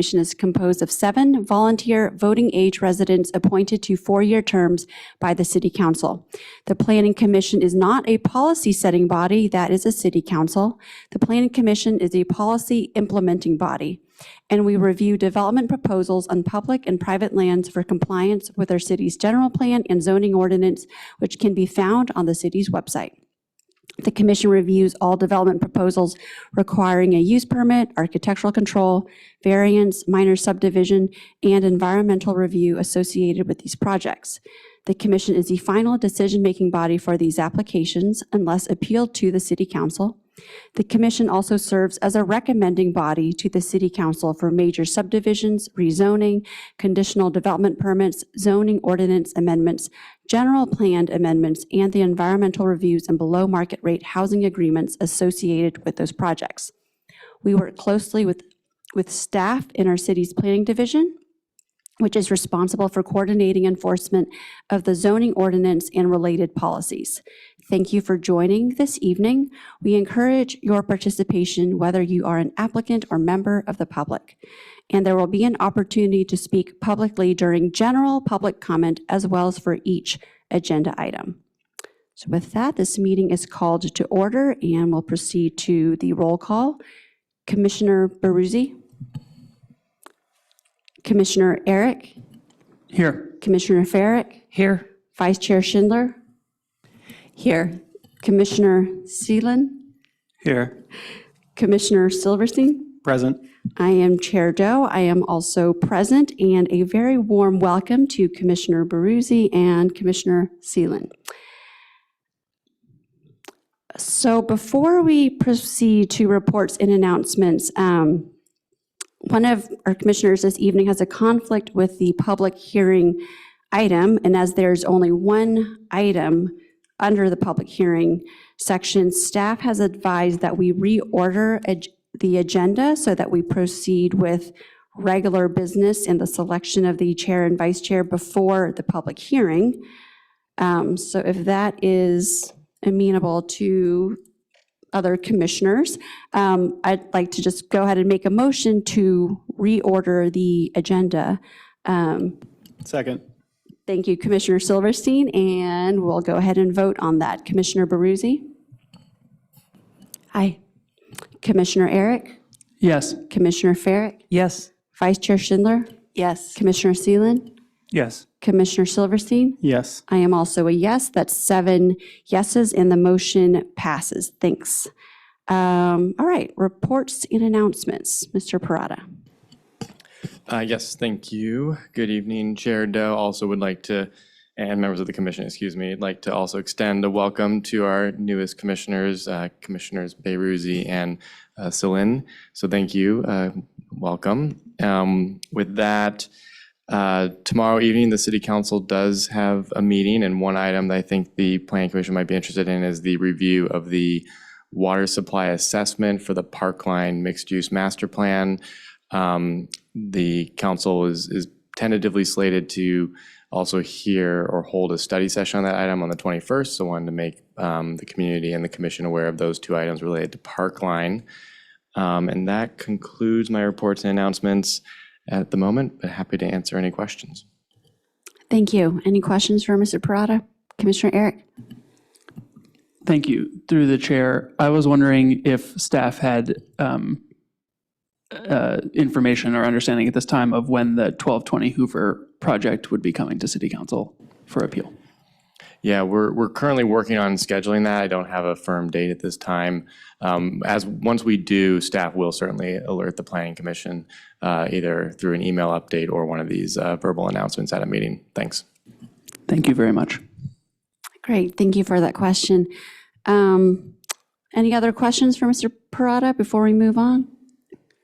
Commission is composed of 7 volunteer voting age residents appointed to 4-year terms by the City Council. The Planning Commission is not a policy-setting body, that is a City Council. The Planning Commission is a policy implementing body, and we review development proposals on public and private lands for compliance with our city's general plan and zoning ordinance, which can be found on the city's website. The Commission reviews all development proposals requiring a use permit, architectural control, variance, minor subdivision, and environmental review associated with these projects. The Commission is the final decision-making body for these applications unless appealed to the City Council. The Commission also serves as a recommending body to the City Council for major subdivisions, rezoning, conditional development permits, zoning ordinance amendments, general planned amendments, and the environmental reviews and below market rate housing agreements associated with those projects. We work closely with staff in our city's planning division, which is responsible for coordinating enforcement of the zoning ordinance and related policies. Thank you for joining this evening. We encourage your participation whether you are an applicant or member of the public. And there will be an opportunity to speak publicly during general public comment as well as for each agenda item. So with that, this meeting is called to order and we'll proceed to the roll call. Commissioner Baruzzi? Commissioner Eric? Here. Commissioner Farrick? Here. Vice Chair Schindler? Here. Commissioner Seelan? Here. Commissioner Silverstein? Present. I am Chair Doe. I am also present, and a very warm welcome to Commissioner Baruzzi and Commissioner Seelan. So before we proceed to reports and announcements, one of our commissioners this evening has a conflict with the public hearing item, and as there's only one item under the public hearing section, staff has advised that we reorder the agenda so that we proceed with regular business and the selection of the chair and vice chair before the public hearing. So if that is amenable to other commissioners, I'd like to just go ahead and make a motion to reorder the agenda. Second. Thank you, Commissioner Silverstein, and we'll go ahead and vote on that. Commissioner Baruzzi? Aye. Commissioner Eric? Yes. Commissioner Farrick? Yes. Vice Chair Schindler? Yes. Commissioner Seelan? Yes. Commissioner Silverstein? Yes. I am also a yes. That's 7 yeses, and the motion passes. Thanks. All right, reports and announcements. Mr. Parada. Yes, thank you. Good evening, Chair Doe. Also would like to, and members of the commission, excuse me, like to also extend a welcome to our newest commissioners, Commissioners Baruzzi and Seelan. So thank you. Welcome. With that, tomorrow evening, the City Council does have a meeting, and one item that I think the Planning Commission might be interested in is the review of the water supply assessment for the Parkline Mixed-Use Master Plan. The council is tentatively slated to also hear or hold a study session on that item on the 21st, so wanted to make the community and the commission aware of those 2 items related to Parkline. And that concludes my reports and announcements at the moment, but happy to answer any questions. Thank you. Any questions for Mr. Parada? Commissioner Eric? Thank you. Through the chair, I was wondering if staff had information or understanding at this time of when the 1220 Hoover project would be coming to City Council for appeal. Yeah, we're currently working on scheduling that. I don't have a firm date at this time. Once we do, staff will certainly alert the Planning Commission either through an email update or one of these verbal announcements at a meeting. Thanks. Thank you very much. Great, thank you for that question. Any other questions for Mr. Parada before we move on?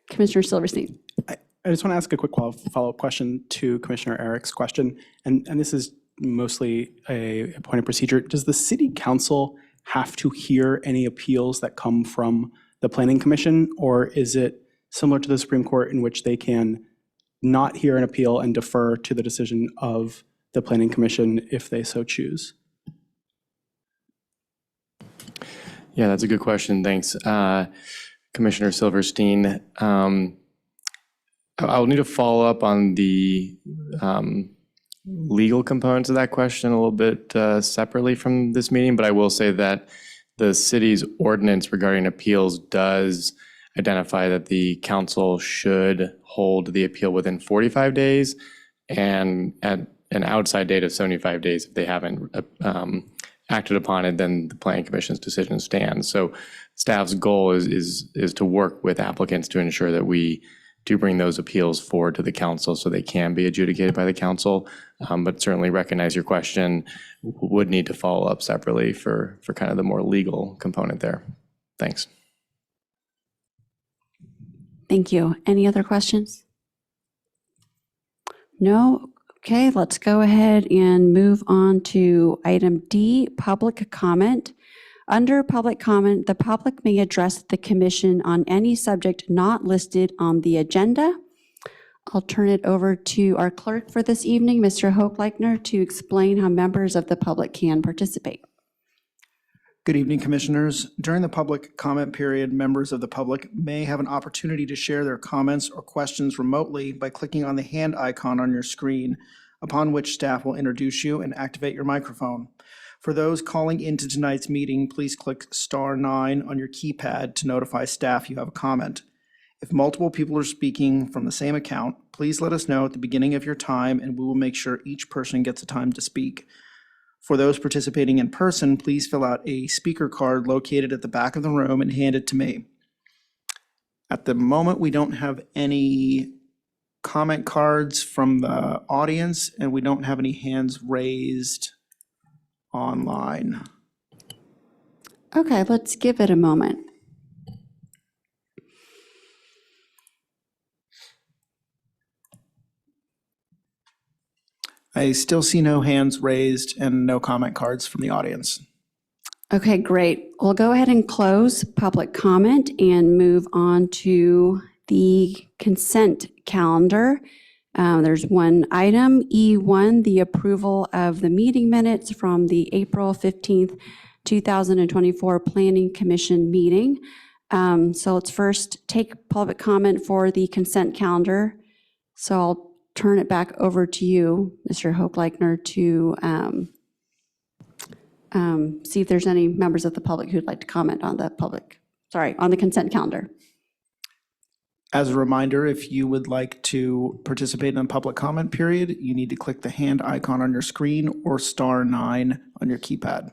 Commissioner Silverstein. I just want to ask a quick follow-up question to Commissioner Eric's question, and this is mostly a point of procedure. Does the City Council have to hear any appeals that come from the Planning Commission, or is it similar to the Supreme Court in which they can not hear an appeal and defer to the decision of the Planning Commission if they so choose? Yeah, that's a good question. Thanks. Commissioner Silverstein, I'll need to follow up on the legal components of that question a little bit separately from this meeting, but I will say that the city's ordinance regarding appeals does identify that the council should hold the appeal within 45 days and at an outside date of 75 days if they haven't acted upon it, then the planning commission's decision stands. So staff's goal is to work with applicants to ensure that we do bring those appeals forward to the council so they can be adjudicated by the council. But certainly recognize your question, would need to follow up separately for kind of the more legal component there. Thanks. Thank you. Any other questions? No? Okay, let's go ahead and move on to item D, public comment. Under public comment, the public may address the commission on any subject not listed on the agenda. I'll turn it over to our clerk for this evening, Mr. Hochleitner, to explain how members of the public can participate. Good evening, Commissioners. During the public comment period, members of the public may have an opportunity to share their comments or questions remotely by clicking on the hand icon on your screen, upon which staff will introduce you and activate your microphone. For those calling into tonight's meeting, please click *9 on your keypad to notify staff you have a comment. If multiple people are speaking from the same account, please let us know at the beginning of your time and we will make sure each person gets a time to speak. For those participating in person, please fill out a speaker card located at the back of the room and hand it to me. At the moment, we don't have any comment cards from the audience and we don't have any hands raised online. Okay, let's give it a moment. I still see no hands raised and no comment cards from the audience. Okay, great. We'll go ahead and close public comment and move on to the consent calendar. There's one item, E1, the approval of the meeting minutes from the April 15th, 2024 Planning Commission meeting. So let's first take public comment for the consent calendar. So I'll turn it back over to you, Mr. Hochleitner, to see if there's any members of the public who'd like to comment on the consent calendar. As a reminder, if you would like to participate in a public comment period, you need to click the hand icon on your screen or *9 on your keypad.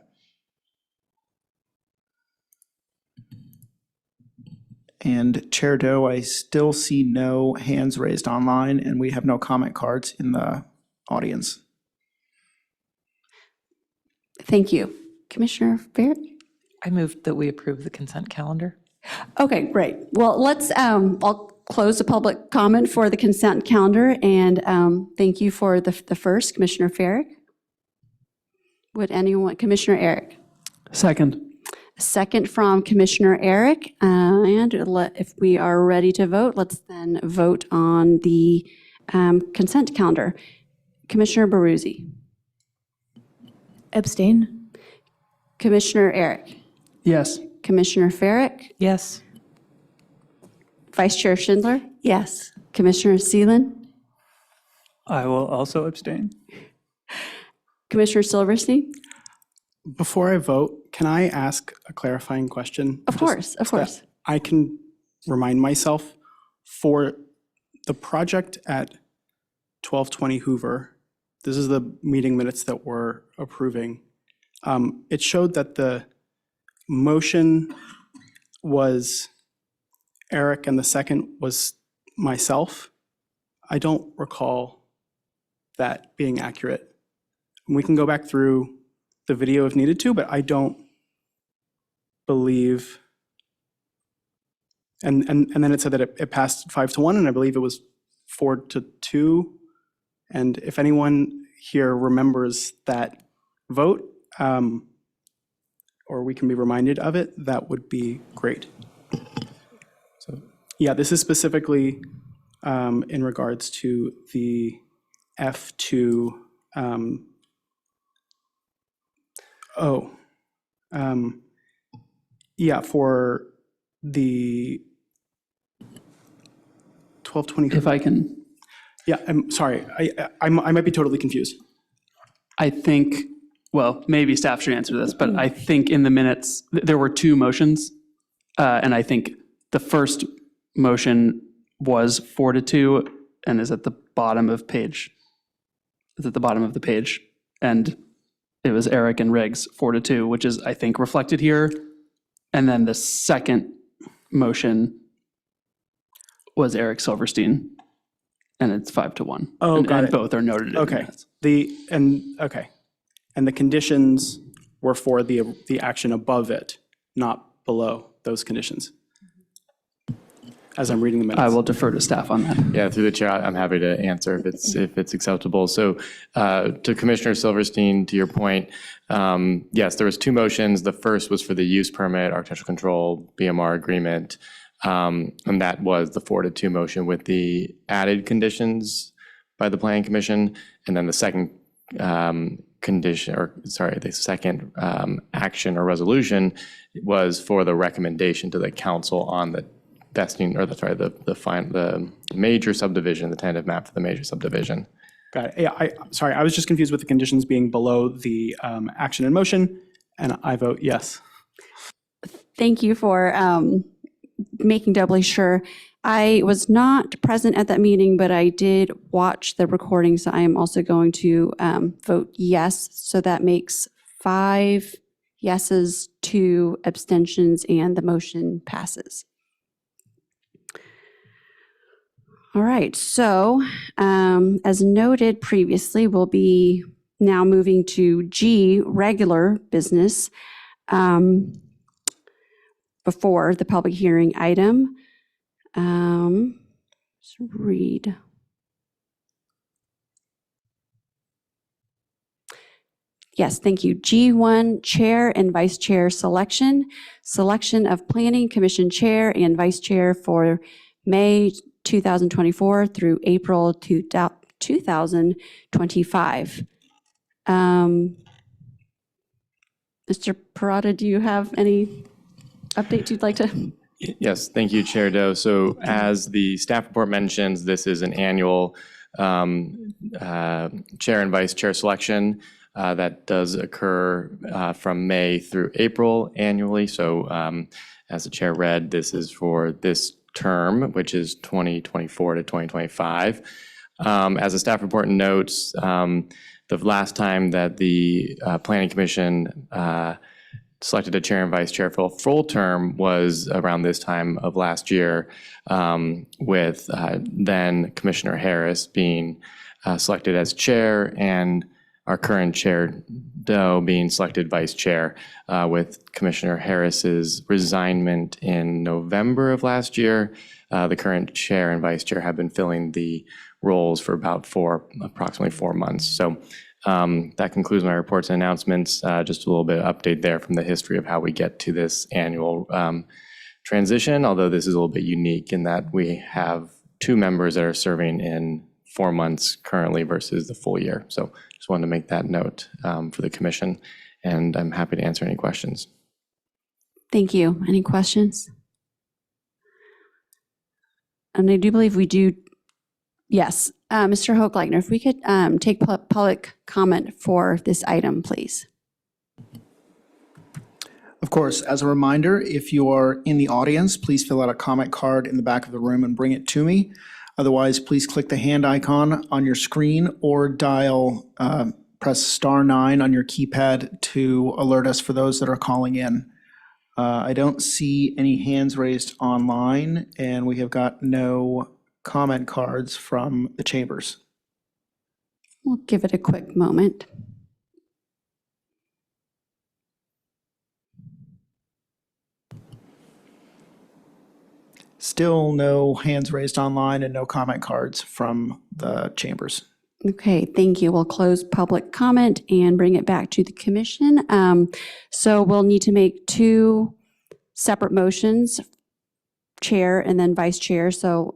And Chair Doe, I still see no hands raised online and we have no comment cards in the audience. Thank you. Commissioner Barrett? I moved that we approve the consent calendar. Okay, great. Well, let's, I'll close the public comment for the consent calendar, and thank you for the first, Commissioner Farrick. Would anyone, Commissioner Eric? Second. Second from Commissioner Eric, and if we are ready to vote, let's then vote on the consent calendar. Commissioner Baruzzi? Abstain? Commissioner Eric? Yes. Commissioner Farrick? Yes. Vice Chair Schindler? Yes. Commissioner Seelan? I will also abstain. Commissioner Silverstein? Before I vote, can I ask a clarifying question? Of course, of so that course. I can remind myself, for the project at 1220 Hoover, this is the meeting minutes that we're approving. It showed that the motion was Eric and the second was myself. I don't recall that being accurate. We can go back through the video if needed to, but I don't believe, and then it said that it passed 5-1, and I believe it was 4-2. And if anyone here remembers that vote, or we can be reminded of it, that would be great. So, yeah, this is specifically in regards to the F2, yeah, for the 1220. If I can, Yeah, I'm sorry. I might be totally confused. I think, well, maybe staff should answer this, but I think in the minutes, there were two motions. And I think the first motion was 4-2 and is at the bottom of page, is at the bottom of the page. And it was Eric and Riggs 4-2, which is, I think, reflected here. And then the second motion was Eric Silverstein, and it's 5-1. Oh, And- got and it. both are noted in the Okay. minutes. Okay. And the conditions were for the action above it, not below those conditions. As I'm reading the minutes. I will defer to staff on that. Yeah, through the chair, I'm happy to answer if it's acceptable. So to Commissioner Silverstein, to your point, yes, there was two motions. The first was for the use permit, architectural control, BMR agreement, and that was the 4-2 motion with the added conditions by the Planning Commission. And then the second the second action or resolution was for the recommendation to the council on the vesting, or the major subdivision, the tentative map for the major subdivision. Got it. Yeah, sorry, I was just confused with the conditions being below the action in motion, and I vote yes. Thank you for making doubly sure. I was not present at that meeting, but I did watch the recording, so I am also going to vote yes. So that makes 5 yeses, 2 abstentions, and the motion passes. All right, so as noted previously, we'll be now moving to G, regular business, before the public hearing item. Let's read. Yes, thank you. G1, Chair and Vice Chair selection. Selection of Planning Commission Chair and Vice Chair for May 2024 through April 2025. Mr. Parada, do you have any updates you'd like to? Yes, thank you, Chair Doe. So as the staff report mentions, this is an annual chair and vice chair selection that does occur from May through April annually. So as the chair read, this is for this term, which is 2024 to 2025. As the staff report notes, the last time that the Planning Commission selected a chair and vice chair for a full term was around this time of last year, with then Commissioner Harris being selected as chair and our current chair, Doe, being selected vice chair, with Commissioner Harris's resignation in November of last year. The current chair and vice chair have been filling the roles for about approximately 4 months. So that concludes my reports and announcements. Just a little bit of update there from the history of how we get to this annual transition, although this is a little bit unique in that we have 2 members that are serving in 4 months currently versus the full year. So just wanted to make that note for the commission, and I'm happy to answer any questions. Thank you. Any questions? And I do believe we do, yes. Mr. Hochleitner, if we could take public comment for this item, please. Of course, as a reminder, if you are in the audience, please fill out a comment card in the back of the room and bring it to me. Otherwise, please click the hand icon on your screen or press *9 on your keypad to alert us for those that are calling in. I don't see any hands raised online, and we have got no comment cards from the chambers. We'll give it a quick moment. Still no hands raised online and no comment cards from the chambers. Okay, thank you. We'll close public comment and bring it back to the commission. So we'll need to make 2 separate motions, chair and then vice chair. So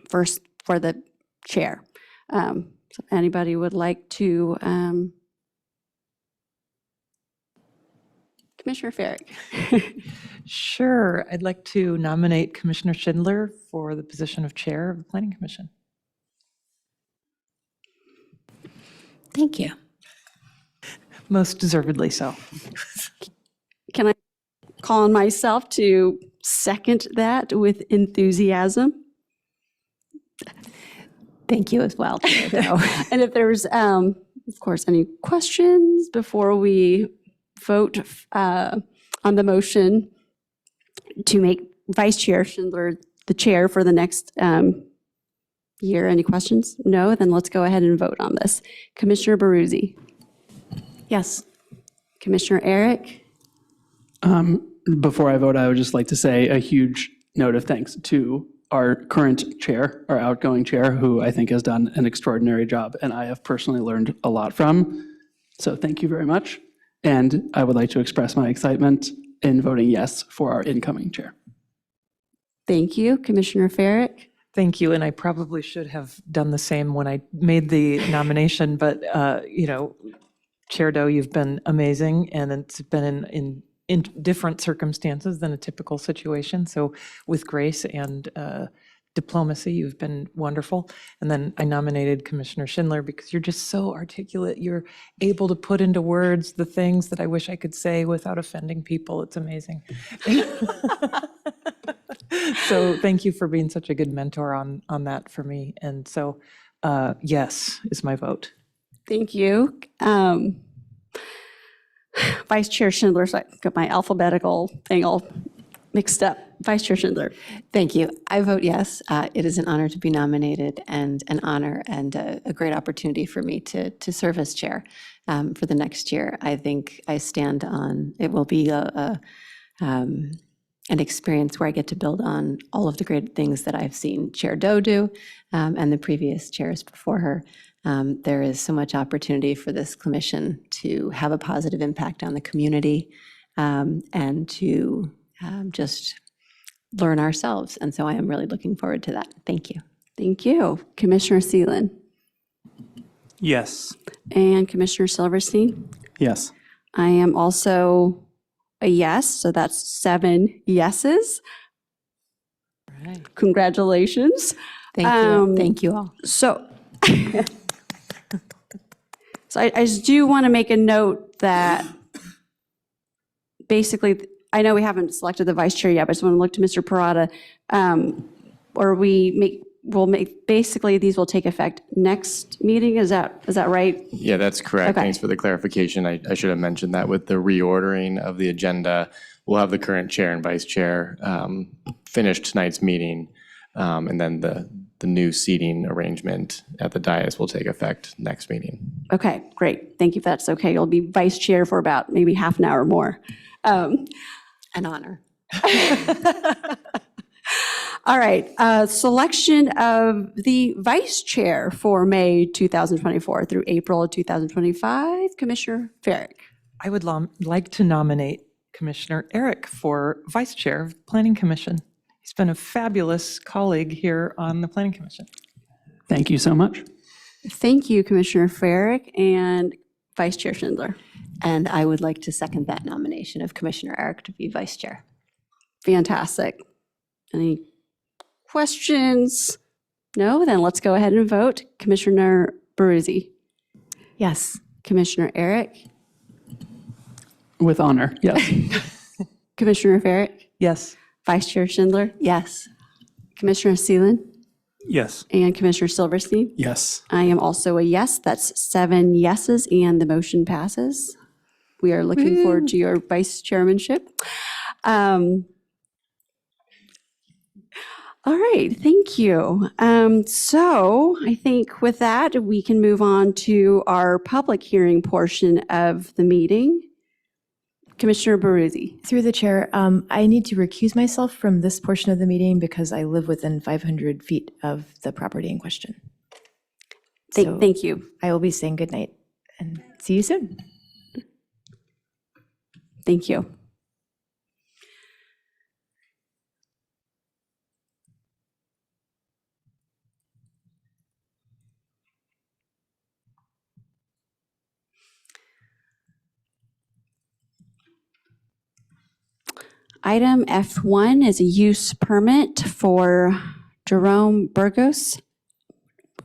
first for the chair. So if anybody would like to Commissioner Farrick. Sure. I'd like to nominate Commissioner Schindler for the position of Chair of the Planning Commission. Thank you. Most deservedly so. Can I call on myself to second that with enthusiasm? Thank you as well, Chair Doe. And if there's, of course, any questions before we vote on the motion to make Vice Chair Schindler the chair for the next year, any questions? No? Then let's go ahead and vote on this. Commissioner Baruzzi? Yes. Commissioner Eric? Before I vote, I would just like to say a huge note of thanks to our current chair, our outgoing chair, who I think has done an extraordinary job, and I have personally learned a lot from. So thank you very much. And I would like to express my excitement in voting yes for our incoming chair. Thank you. Commissioner Farrick? Thank you, and I probably should have done the same when I made the nomination, but, Chair Doe, you've been amazing, and it's been in different circumstances than a typical situation. So with grace and diplomacy, you've been wonderful. And then I nominated Commissioner Schindler because you're just so articulate. You're able to put into words the things that I wish I could say without offending people. It's amazing. So thank you for being such a good mentor on that for me. And so, yes is my vote. Thank you. Vice Chair Schindler, so I got my alphabetical thing all mixed up. Vice Chair Schindler. Thank you. I vote yes. It is an honor to be nominated and an honor and a great opportunity for me to serve as chair for the next year. I think I stand on, it will be an experience where I get to build on all of the great things that I've seen Chair Doe do and the previous chairs before her. There is so much opportunity for this commission to have a positive impact on the community and to just learn ourselves. And so I am really looking forward to that. Thank you. Thank you. Commissioner Seelan. Yes. And Commissioner Silverstein. Yes. I am also a yes, so that's 7 yeses. Congratulations. Thank you. Thank you all. So, so I just do want to make a note that basically, I know we haven't selected the vice chair yet, but I just want to look to Mr. Parada. We'll make, basically, these will take effect next meeting, is that right? Yeah, that's correct. Okay. Thanks for the clarification. I should have mentioned that with the reordering of the agenda, we'll have the current chair and vice chair finish tonight's meeting, and then the new seating arrangement at the dais will take effect next meeting. Okay, great. Thank you if that's okay. You'll be vice chair for about maybe half an hour more. An honor. All right, selection of the vice chair for May 2024 through April 2025. Commissioner Farrick. I would like to nominate Commissioner Eric for Vice Chair of the Planning Commission. He's been a fabulous colleague here on the Planning Commission. Thank you so much. Thank you, Commissioner Farrick and Vice Chair Schindler. And I would like to second that nomination of Commissioner Eric to be vice chair. Fantastic. Any questions? No? Then let's go ahead and vote. Commissioner Baruzzi. Yes. Commissioner Eric. With honor, yes. Commissioner Farrick. Yes. Vice Chair Schindler. Yes. Commissioner Seelan. Yes. And Commissioner Silverstein. Yes. I am also a yes. That's 7 yeses, and the motion passes. We are looking forward to your vice chairmanship. All right, thank you. So I think with that, we can move on to our public hearing portion of the meeting. Commissioner Baruzzi. Through the chair, I need to recuse myself from this portion of the meeting because I live within 500 feet of the property in question. So Thank you. I will be saying goodnight and see you soon. Thank you. Item F1 is a use permit for Jerome Burgos,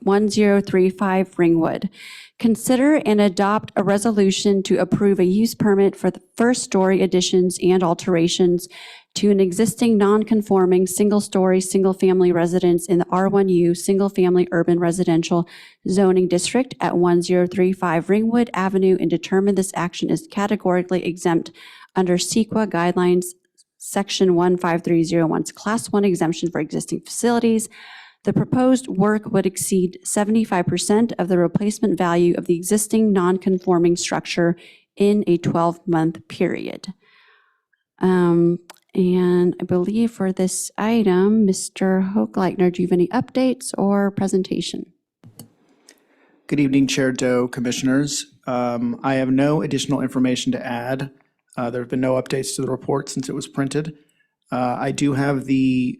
1035 Ringwood. Consider and adopt a resolution to approve a use permit for the first-story additions and alterations to an existing non-conforming single-story, single-family residence in the R1U Single-Family Urban Residential Zoning District at 1035 Ringwood Avenue, and determine this action is categorically exempt under CEQA guidelines, Section 15301's Class 1 exemption for existing facilities. The proposed work would exceed 75% of the replacement value of the existing non-conforming structure in a 12-month period. And I believe for this item, Mr. Hochleitner, do you have any updates or presentation? Good evening, Chair Doe, Commissioners. I have no additional information to add. There have been no updates to the report since it was printed. I do have the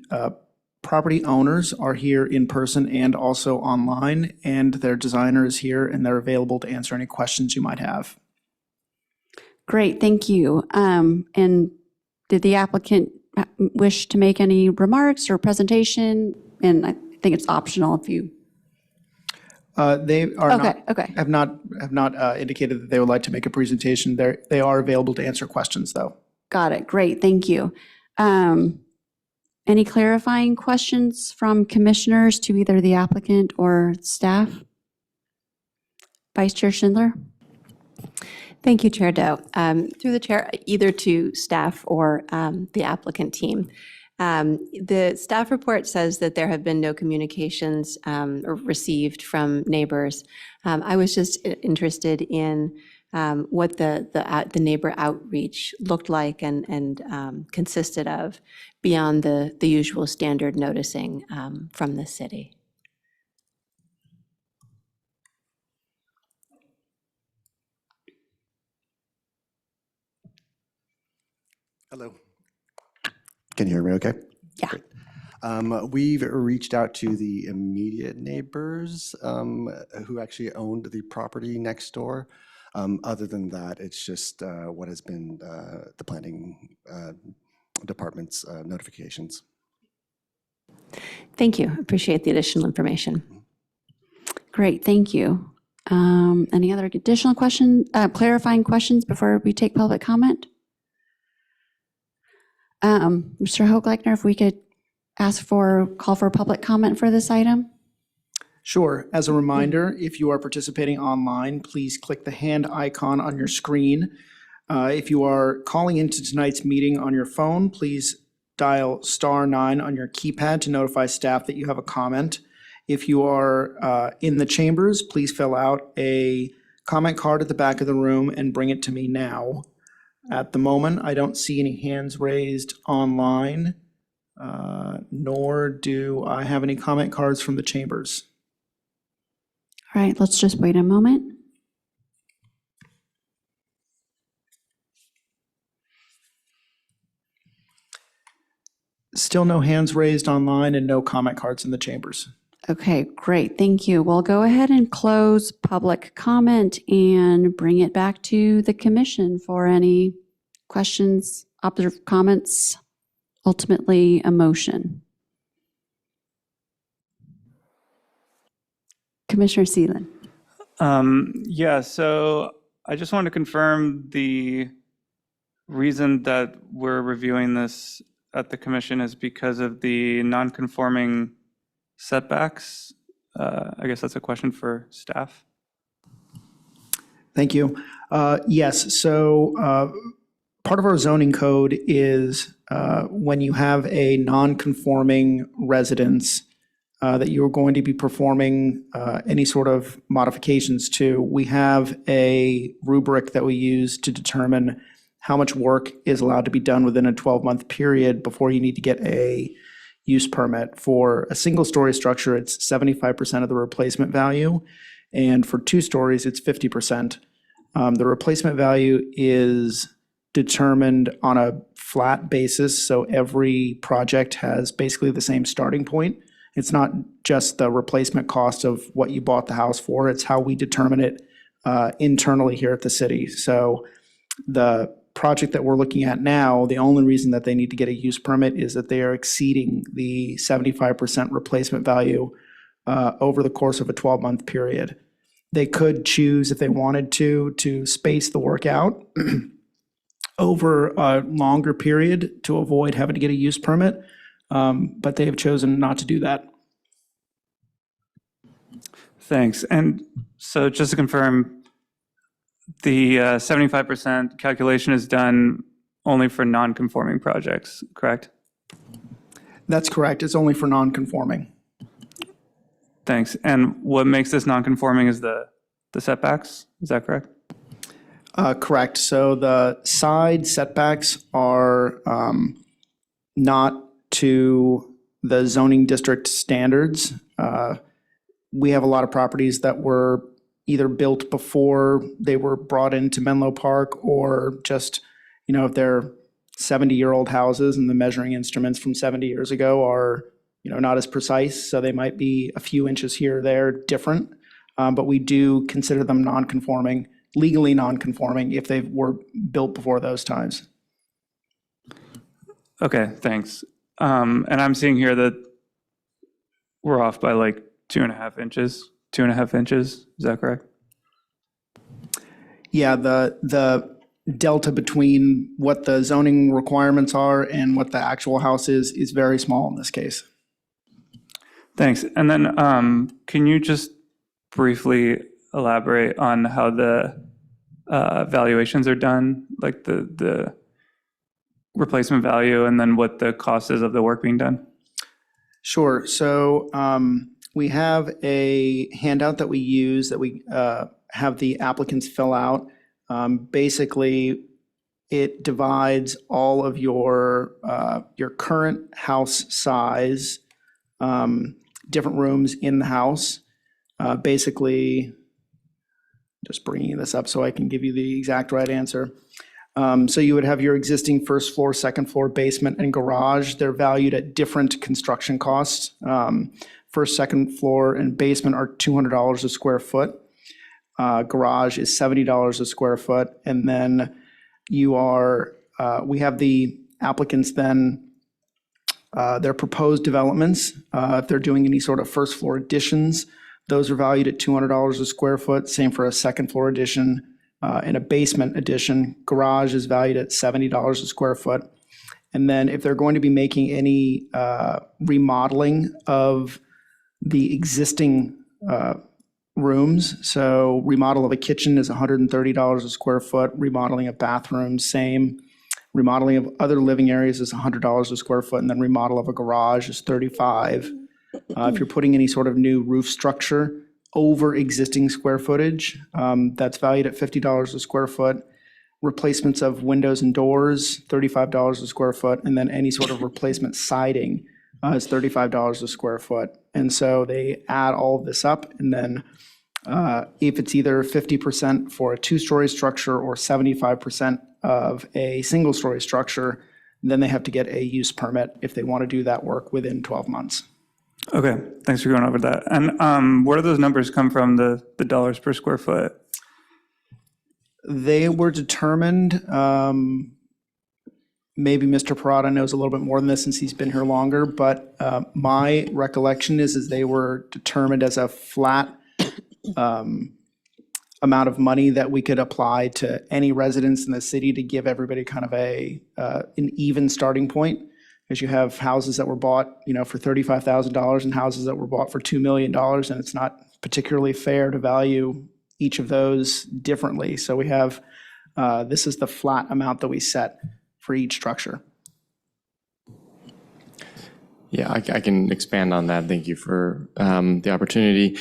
property owners are here in person and also online, and their designer is here, and they're available to answer any questions you might have. Great, thank you. And did the applicant wish to make any remarks or presentation? And I think it's optional if you. They are Okay. have not indicated that they would like to make a presentation. They are available to answer questions, though. Got it. Great. Thank you. Any clarifying questions from commissioners to either the applicant or staff? Vice Chair Schindler? Thank you, Chair Doe. Through the chair, either to staff or the applicant team. The staff report says that there have been no communications received from neighbors. I was just interested in what the neighbor outreach looked like and consisted of beyond the usual standard noticing from the city. Hello. Can you hear me okay? Yeah. Great. We've reached out to the immediate neighbors who actually owned the property next door. Other than that, it's just what has been the planning department's notifications. Thank you. Appreciate the additional information. Great. Thank you. Any other additional questions, clarifying questions before we take public comment? Mr. Hochleitner, if we could call for public comment for this item? Sure. As a reminder, if you are participating online, please click the hand icon on your screen. If you are calling into tonight's meeting on your phone, please dial *9 on your keypad to notify staff that you have a comment. If you are in the chambers, please fill out a comment card at the back of the room and bring it to me now. At the moment, I don't see any hands raised online, nor do I have any comment cards from the chambers. All right, let's just wait a moment. Still no hands raised online and no comment cards in the chambers. Okay, great. Thank you. We'll go ahead and close public comment and bring it back to the commission for any questions, comments, ultimately a motion. Commissioner Seelan. Yeah, so I just want to confirm the reason that we're reviewing this at the commission is because of the non-conforming setbacks. I guess that's a question for staff. Thank you. Yes, so part of our zoning code is when you have a non-conforming residence that you're going to be performing any sort of modifications to, we have a rubric that we use to determine how much work is allowed to be done within a 12-month period before you need to get a use permit. For a single-story structure, it's 75% of the replacement value, and for 2 stories, it's 50%. The replacement value is determined on a flat basis, so every project has basically the same starting point. It's not just the replacement cost of what you bought the house for, it's how we determine it internally here at the city. So the project that we're looking at now, the only reason that they need to get a use permit is that they are exceeding the 75% replacement value over the course of a 12-month period. They could choose, if they wanted to space the work out over a longer period to avoid having to get a use permit, but they have chosen not to do that. Thanks. And so just to confirm, the 75% calculation is done only for non-conforming projects, correct? That's correct. It's only for non-conforming. Thanks. And what makes this non-conforming is the setbacks, is that correct? Correct. So the side setbacks are not to the zoning district standards. We have a lot of properties that were either built before they were brought into Menlo Park, or just, if they're 70-year-old houses and the measuring instruments from 70 years ago are, not as precise. So they might be a few inches here or there different. But we do consider them non-conforming, legally non-conforming, if they were built before those times. Okay, thanks. And I'm seeing here that we're off by like 2.5 inches. 2.5 inches, is that correct? Yeah, the delta between what the zoning requirements are and what the actual house is very small in this case. Thanks. And then can you just briefly elaborate on how the valuations are done, like the replacement value, and then what the cost is of the work being done? Sure. So we have a handout that we use that we have the applicants fill out. Basically, it divides all of your current house size, different rooms in the house. Basically, just bringing this up so I can give you the exact right answer. So you would have your existing first floor, second floor, basement, and garage. They're valued at different construction costs. First, second floor, and basement are $200 a square foot. Garage is $70 a square foot. And then we have the applicants then, their proposed developments. If they're doing any sort of first floor additions, those are valued at $200 a square foot. Same for a second floor addition. And a basement addition. Garage is valued at $70 a square foot. And then if they're going to be making any remodeling of the existing rooms, so remodel of a kitchen is $130 a square foot, remodeling of bathrooms, same. Remodeling of other living areas is $100 a square foot, and then remodel of a garage is $35. If you're putting any sort of new roof structure over existing square footage, that's valued at $50 a square foot. Replacements of windows and doors, $35 a square foot, and then any sort of replacement siding is $35 a square foot. And so they add all of this up, and then if it's either 50% for a two-story structure or 75% of a single-story structure, then they have to get a use permit if they want to do that work within 12 months. Okay, thanks for going over that. And where do those numbers come from, the dollars per square foot? They were determined, maybe Mr. Parada knows a little bit more than this since he's been here longer, but my recollection is they were determined as a flat amount of money that we could apply to any residents in the city to give everybody kind of an even starting point. Because you have houses that were bought, for $35,000 and houses that were bought for $2 million, and it's not particularly fair to value each of those differently. So we have, this is the flat amount that we set for each structure. Yeah, I can expand on that. Thank you for the opportunity.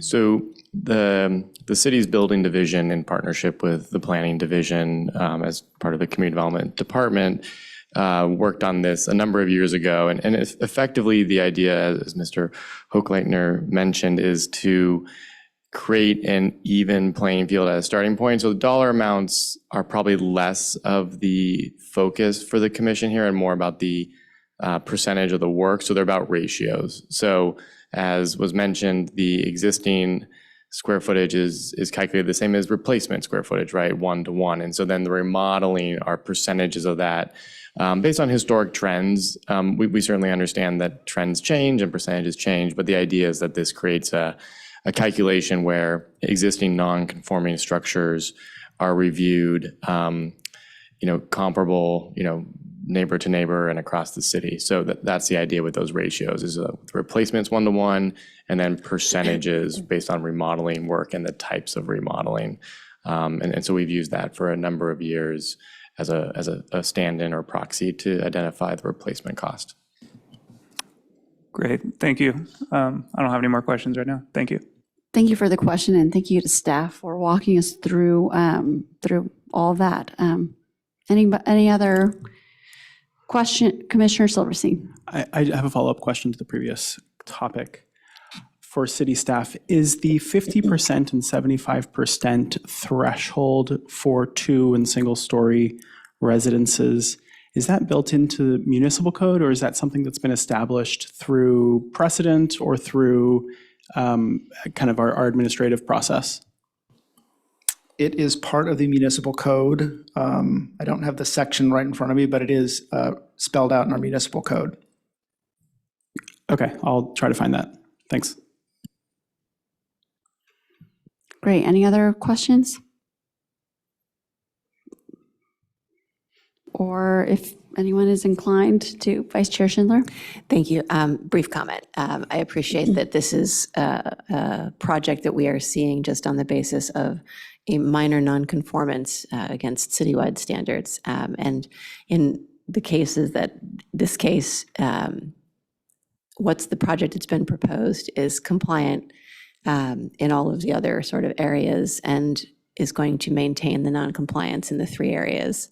So the city's building division, in partnership with the planning division as part of the community development department, worked on this a number of years ago. And effectively, the idea, as Mr. Hochleitner mentioned, is to create an even playing field as a starting point. So the dollar amounts are probably less of the focus for the commission here and more about the percentage of the work. So they're about ratios. So as was mentioned, the existing square footage is calculated the same as replacement square footage, right? 1-to-1. And so then the remodeling are percentages of that. Based on historic trends, we certainly understand that trends change and percentages change, but the idea is that this creates a calculation where existing non-conforming structures are reviewed, comparable, neighbor to neighbor and across the city. So that's the idea with those ratios is replacements 1-to-1 and then percentages based on remodeling work and the types of remodeling. And so we've used that for a number of years as a stand-in or proxy to identify the replacement cost. Great, thank you. I don't have any more questions right now. Thank you. Thank you for the question, and thank you to staff for walking us through all that. Any other question? Commissioner Silverstein. I have a follow-up question to the previous topic. For city staff, is the 50% and 75% threshold for 2- and single-story residences, is that built into municipal code, or is that something that's been established through precedent or through kind of our administrative process? It is part of the municipal code. I don't have the section right in front of me, but it is spelled out in our municipal code. Okay, I'll try to find that. Thanks. Great. Any other questions? Or if anyone is inclined to, Vice Chair Schindler? Thank you. Brief comment. I appreciate that this is a project that we are seeing just on the basis of a minor nonconformance against citywide standards. And in the cases that this case, what's the project that's been proposed is compliant in all of the other sort of areas and is going to maintain the noncompliance in the 3 areas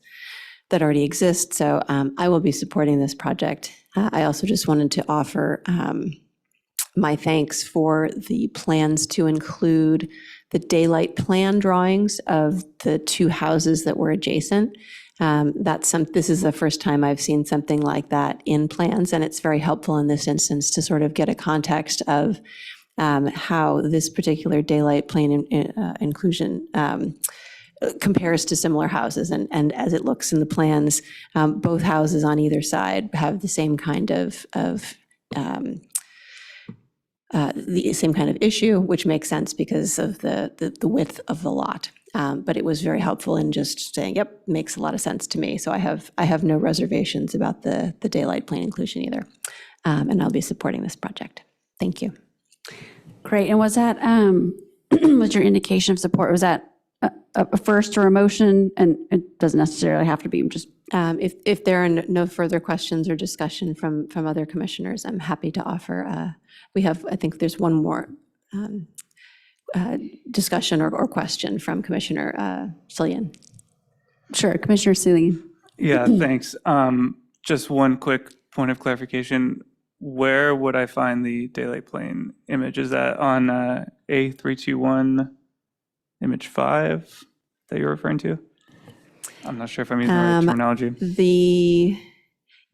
that already exist. So I will be supporting this project. I also just wanted to offer my thanks for the plans to include the daylight plan drawings of the 2 houses that were adjacent. This is the first time I've seen something like that in plans, and it's very helpful in this instance to sort of get a context of how this particular daylight plane inclusion compares to similar houses. And as it looks in the plans, both houses on either side have the same kind of issue, which makes sense because of the width of the lot. But it was very helpful in just saying, yep, makes a lot of sense to me. So I have no reservations about the daylight plane inclusion either. And I'll be supporting this project. Thank you. Great. And was that, was your indication of support, was that a first or a motion? And it doesn't necessarily have to be, just. If there are no further questions or discussion from other commissioners, I'm happy to offer. I think there's one more discussion or question from Commissioner Cillian. Sure, Commissioner Cillian. Yeah, thanks. Just one quick point of clarification. Where would I find the daylight plane image? Is that on A321 image 5 that you're referring to? I'm not sure if I'm using the right terminology.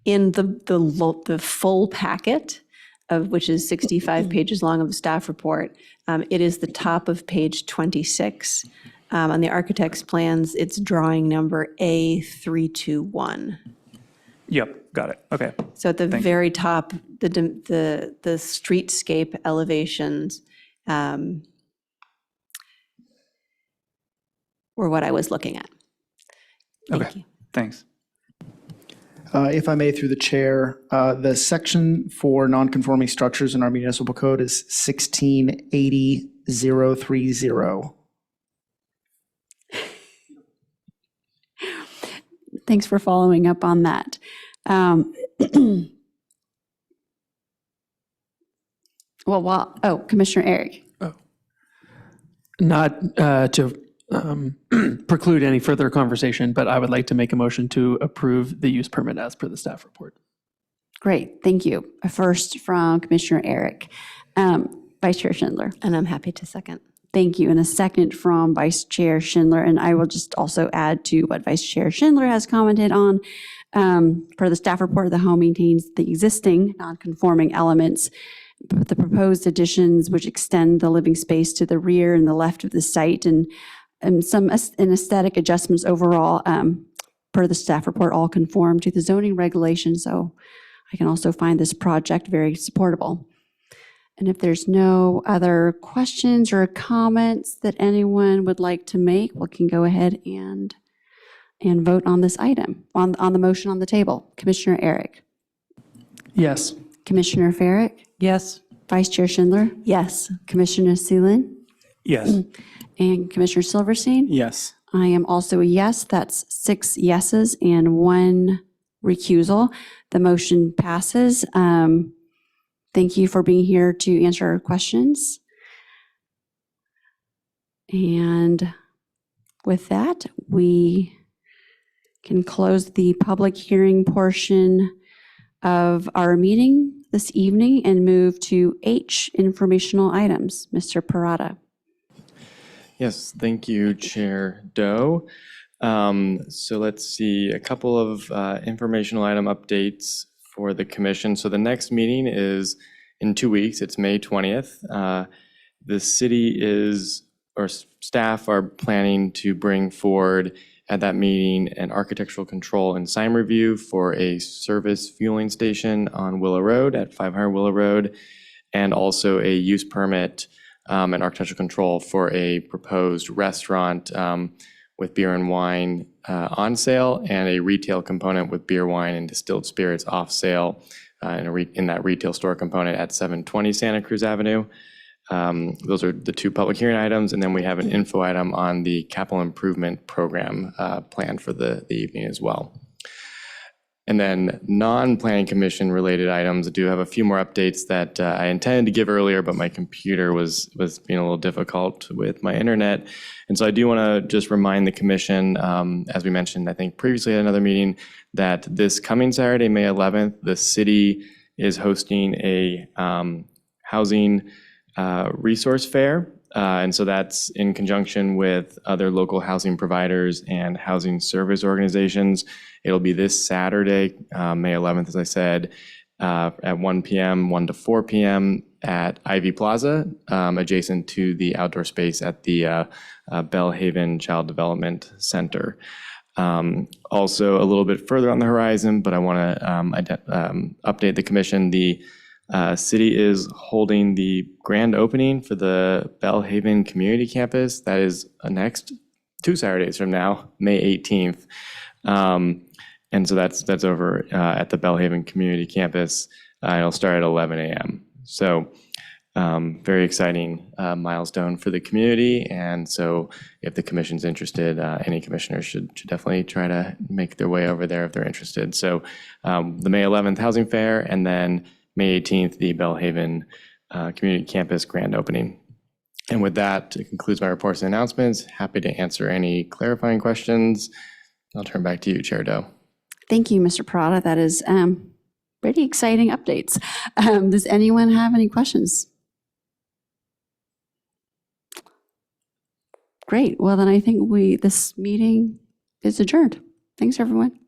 In the full packet, of which is 65 pages long of the staff report, it is the top of page 26. On the architect's plans, it's drawing number A321. Yep, got it. Okay. So at the Thank very top, the streetscape elevations were what I was looking at. Thank you. Thanks. If I may, through the chair, the section for nonconforming structures in our municipal code is 1680.030. Thanks for following up on that. Commissioner Eric. Not to preclude any further conversation, but I would like to make a motion to approve the use permit as per the staff report. Great, thank you. A first from Commissioner Eric. Vice Chair Schindler. And I'm happy to second. Thank you. And a second from Vice Chair Schindler. And I will just also add to what Vice Chair Schindler has commented on. For the staff report, the home maintains the existing non-conforming elements the proposed additions, which extend the living space to the rear and the left of the site, and some aesthetic adjustments overall, per the staff report, all conform to the zoning regulations. So I can also find this project very supportable. And if there's no other questions or comments that anyone would like to make, we can go ahead and vote on this item, on the motion on the table. Commissioner Eric, Yes. Commissioner Farrick, Yes. Vice Chair Schindler, yes. Commissioner Seelan, Yes. and Commissioner Silverstein? Yes. I am also a yes. That's 6 yeses and 1 recusal. The motion passes. Thank you for being here to answer our questions. And with that, we can close the public hearing portion of our meeting this evening and move to H, informational items. Mr. Parada. Yes, thank you, Chair Doe. So let's see, a couple of informational item updates for the commission. So the next meeting is in 2 weeks. It's May 20th. The city or staff are planning to bring forward at that meeting an architectural control and sign review for a service fueling station on Willow Road at 500 Willow Road, and also a use permit and architectural control for a proposed restaurant with beer and wine on sale, and a retail component with beer, wine, and distilled spirits off sale in that retail store component at 720 Santa Cruz Avenue. Those are the 2 public hearing items, and then we have an info item on the capital improvement program planned for the evening as well. And then non-planning commission related items, I do have a few more updates that I intended to give earlier, but my computer was being a little difficult with my internet. And so I do want to just remind the commission, as we mentioned, I think previously at another meeting, that this coming Saturday, May 11th, the city is hosting a housing resource fair. And so that's in conjunction with other local housing providers and housing service organizations. It'll be this Saturday, May 11th, as I said, at 1 p.m., 1 to 4 p.m. at Ivy Plaza, adjacent to the outdoor space at the Bellhaven Child Development Center. Also, a little bit further on the horizon, but I want to update the commission. The city is holding the grand opening for the Bellhaven Community Campus. That is next 2 Saturdays from now, May 18th. And so that's over at the Bellhaven Community Campus. It'll start at 11 a.m. So very exciting milestone for the community. And so if the commission's interested, any commissioners should definitely try to make their way over there if they're interested. So the May 11th Housing Fair, and then May 18th, the Bellhaven Community Campus grand opening. And with that, it concludes my reports and announcements. Happy to answer any clarifying questions. I'll turn back to you, Chair Doe. Thank you, Mr. Parada. That is pretty exciting updates. Does anyone have any questions? Great. Well, then I think this meeting is adjourned. Thanks, everyone.